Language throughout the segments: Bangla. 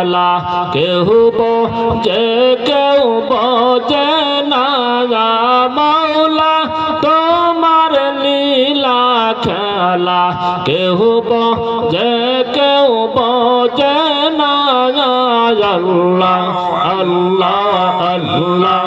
খেলা কেউ বোঝে কেউ বোঝে না মাওলা তোমার লীলা খেলা কেউ বোঝে কেউ বোঝে না আল্লাহ আল্লাহ আল্লাহ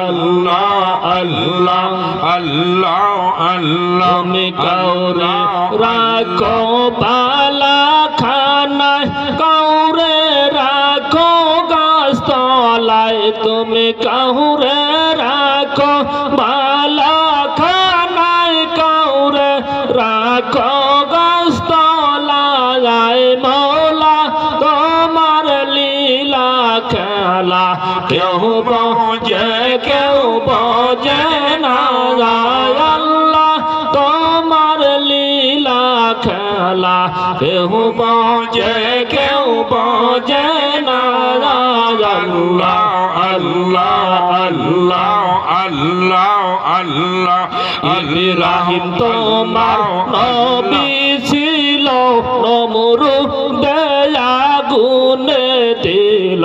আল্লাহ আল্লাহ আল্লাহ আল্লাহ তুমি কাউরে রাখো পালা খানায় কাউরে রাখো গাছতলায় তুমি কাউরে রাখো পালা খানায় কাউরে রাখো গাছতলায় মৌলা তোমার লীলা খেলা কেউ বোঝে কেউ বোঝে না আল্লাহ তোমার লীলা খেলা কেউ বোঝে কেউ বোঝে না আল্লাহ আল্লাহ আল্লাহ আল্লাহ আল্লাহ ইব্রাহিম তোমার নবী ছিল নমরুদে আগুনে দিল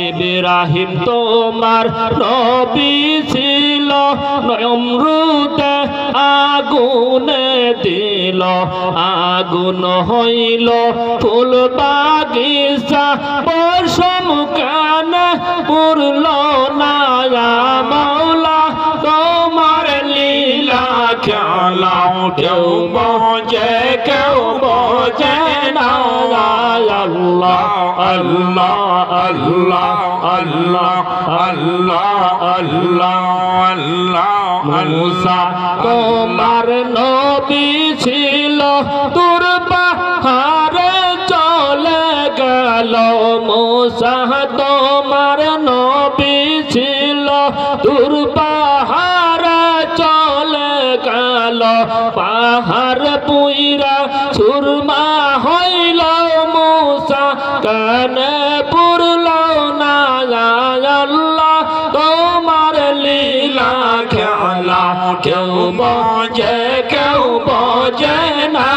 ইব্রাহিম তোমার নবী ছিল নমরুদে আগুনে দিল আগুন হইল ফুল বাগিচা বর্ষম কেন পুরল না মাওলা তোমার লীলা খেলা কেউ বোঝে কেউ বোঝে না আল্লাহ আল্লাহ আল্লাহ আল্লাহ আল্লাহ আল্লাহ আল্লাহ মুসা তোমার নবী ছিল তোর পাহাড়ে চলে গেল মুসা তোমার নবী ছিল তোর পাহাড়ে চলে গেল পাহাড় পুইরা সুরমা হইল মুসা কানে পুরল না আল্লাহ তোমার লীলা খেলা কেউ বোঝে কেউ বোঝে না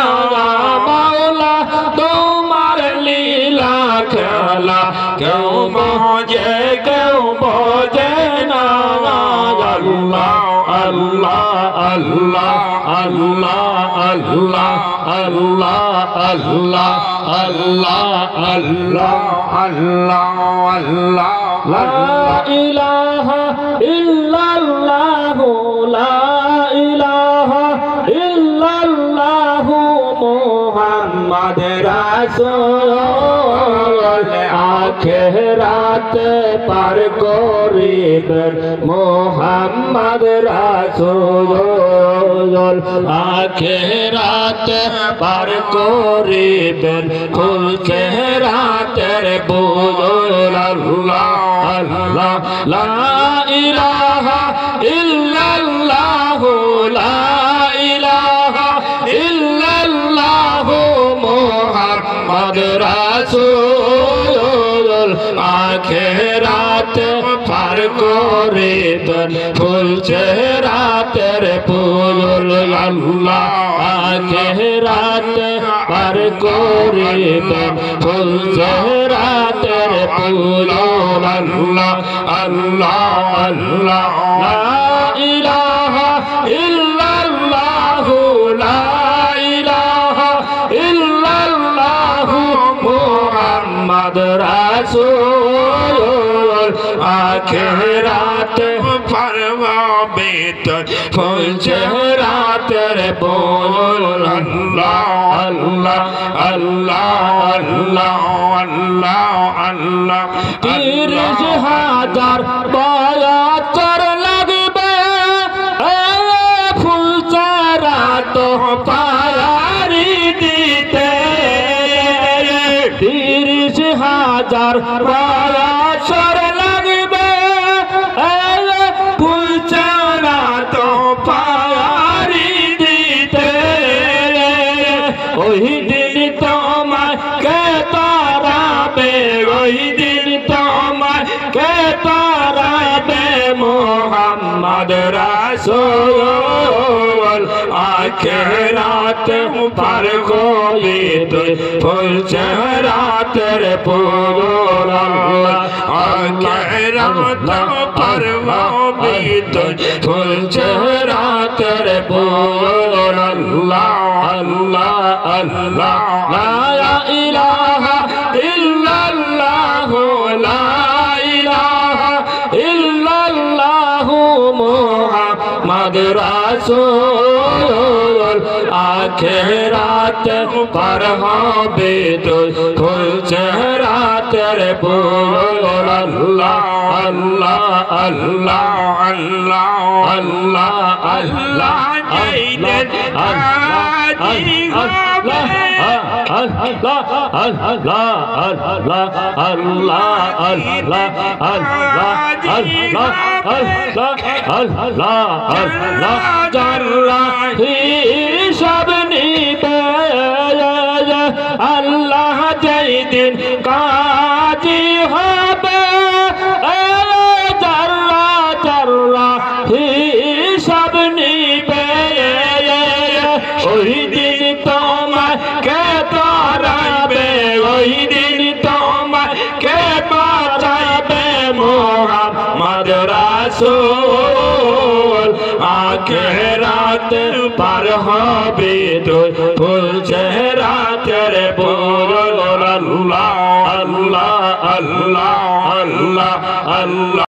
মাওলা তোমার লীলা খেলা কেউ বোঝে কেউ বোঝে না আল্লাহ আল্লাহ আল্লাহ আল্লাহ আল্লাহ আল্লাহ আল্লাহ আল্লাহ আল্লাহ আল্লাহ আল্লাহ লা ইলাহা ইল্লাল্লাহ লা ইলাহা ইল্লাল্লাহ মুহাম্মদ রাসূল আখিরাত পার করিবেন মুহাম্মদ রাসূল আখিরাত পার করিবেন ফুল চেহারাতের বুজুর্গ আল্লাহ আল্লাহ লা ইলাহা ইল্লাল্লাহ লা ইলাহা ইল্লাল্লাহ মুহাম্মদ রাসূল আখিরাত পার করিবেন ফুল চেহারাতের বুজুর্গ আল্লাহ আখিরাত পার করিবেন ফুল চেহারাতের বুজুর্গ আল্লাহ আল্লাহ আল্লাহ লা ইলাহা ইল্লাল্লাহ লা ইলাহা ইল্লাল্লাহ মুহাম্মদ রাসূল আখিরাত পারবেন ফুল চেহারাতের বুজুর্গ আল্লাহ আল্লাহ আল্লাহ আল্লাহ আল্লাহ আল্লাহ 30,000 বছর লাগবে ফুল চেহারাত পায়ারি দিতে 30,000 বছর লাগবে ফুল চেহারাত পায়ারি দিতে ওই দিন তোমায় কে তারাবে ওই দিন তোমায় কে তারাবে मोहम्मद रसूल आखिरत पर कोई तो फुल चेहरा तेरे पूर आखिरत पर भी तो फुल चेहरा तेरे पूर अल्लाह अल्लाह अल्लाह ला इलाहा इल्लल्लाह ला मोहम्मद रसूल आखिरत पर होबे तो फुल चेहरा तेरे पूर अल्लाह अल्लाह अल्लाह अल्लाह अल्लाह अल्लाह अल्लाह जय दिन काजी হবে जर्रा जर्रा हिसाब নিবে ওই দিন তোমাকে তারাবে ওই দিন তোমাকে বাঁচাবে মোহাম্মদ রাসূল আখিরাত পার হবে তো ফুল চেহারা তেরে পুর আল্লাহ আল্লাহ আল্লাহ আল্লাহ আল্লাহ